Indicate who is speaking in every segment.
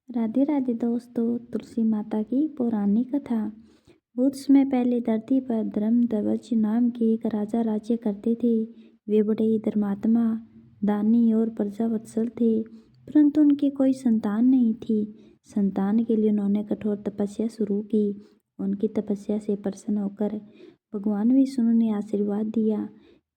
Speaker 1: राधे राधे दोस्तों, तुलसी माता की पौराणिक कथा। बहुत समय पहले धरती पर धर्मध्वज नाम के एक राजा राज्य करते थे। वे बड़े ही धर्मात्मा, दानी और प्रजावत्सल थे, परंतु उनकी कोई संतान नहीं थी। संतान के लिए उन्होंने कठोर तपस्या शुरू की। उनकी तपस्या से प्रसन्न होकर भगवान विष्णु ने आशीर्वाद दिया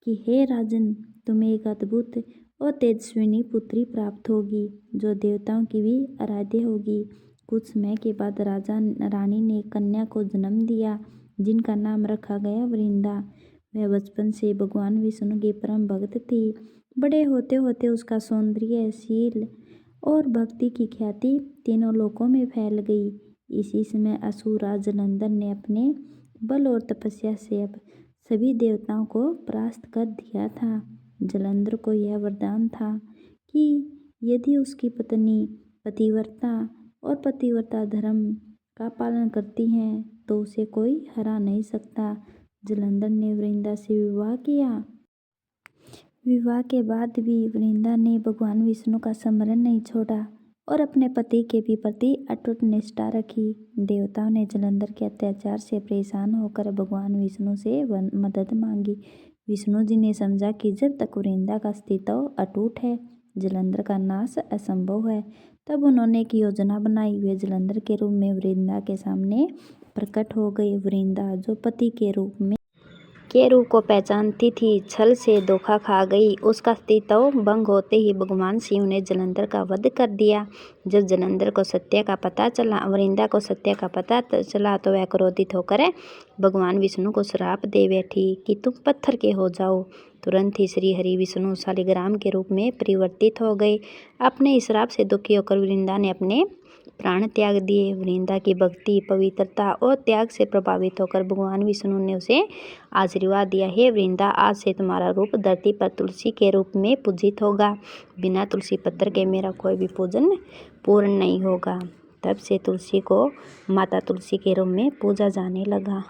Speaker 1: कि हे राजन, तुम्हें एक अद्भुत और तेजस्विनी पुत्री प्राप्त होगी, जो देवताओं की भी आराध्य होगी। कुछ समय के बाद राजा रानी ने एक कन्या को जन्म दिया, जिनका नाम रखा गया वृंदा। वह बचपन से भगवान विष्णु की परम भक्त थी। बड़े होते होते उसका सौंदर्य, शील और भक्ति की ख्याति तीनों लोकों में फैल गई। इसी समय असुर राज जलंधर ने अपने बल और तपस्या से अब सभी देवताओं को परास्त कर दिया था। जलंधर को यह वरदान था कि यदि उसकी पत्नी पतिव्रता और पतिव्रता धर्म का पालन करती हैं तो उसे कोई हरा नहीं सकता। जलंधर ने वृंदा से विवाह किया। विवाह के बाद भी वृंदा ने भगवान विष्णु का स्मरण नहीं छोड़ा और अपने पति के भी प्रति अटूट निष्ठा रखी। देवताओं ने जलंधर के अत्याचार से परेशान होकर भगवान विष्णु से मदद मांगी। विष्णु जी ने समझा कि जब तक वृंदा का अस्तित्व अटूट है, जलंधर का नाश असंभव है। तब उन्होंने एक योजना बनाई। वे जलंधर के रूप में वृंदा के सामने प्रकट हो गई। वृंदा, जो पति के रूप को पहचानती थी, छल से धोखा खा गई। उसका अस्तित्व भंग होते ही भगवान शिव ने जलंधर का वध कर दिया। जब जलंधर को सत्य का पता चला, वृंदा को सत्य का पता चला, तो वह क्रोधित होकर भगवान विष्णु को श्राप दे बैठी कि तुम पत्थर के हो जाओ। तुरंत ही श्री हरि विष्णु शालिग्राम के रूप में परिवर्तित हो गए। अपने इस श्राप से दुखी होकर वृंदा ने अपने प्राण त्याग दिए। वृंदा की भक्ति, पवित्रता और त्याग से प्रभावित होकर भगवान विष्णु ने उसे आशीर्वाद दिया, हे वृंदा, आज से तुम्हारा रूप धरती पर तुलसी के रूप में पूजित होगा। बिना तुलसी पत्र के मेरा कोई भी पूजन पूर्ण नहीं होगा। तब से तुलसी को माता तुलसी के रूप में पूजा जाने लगा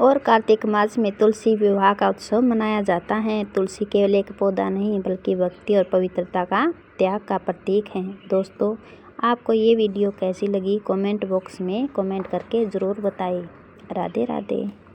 Speaker 1: और कार्तिक मास में तुलसी विवाह का उत्सव मनाया जाता है। तुलसी केवल एक पौधा नहीं, बल्कि भक्ति और पवित्रता का त्याग का प्रतीक है। दोस्तों, आपको ये वीडियो कैसी लगी, कमेंट बॉक्स में कमेंट करके ज़रूर बताएं। राधे राधे।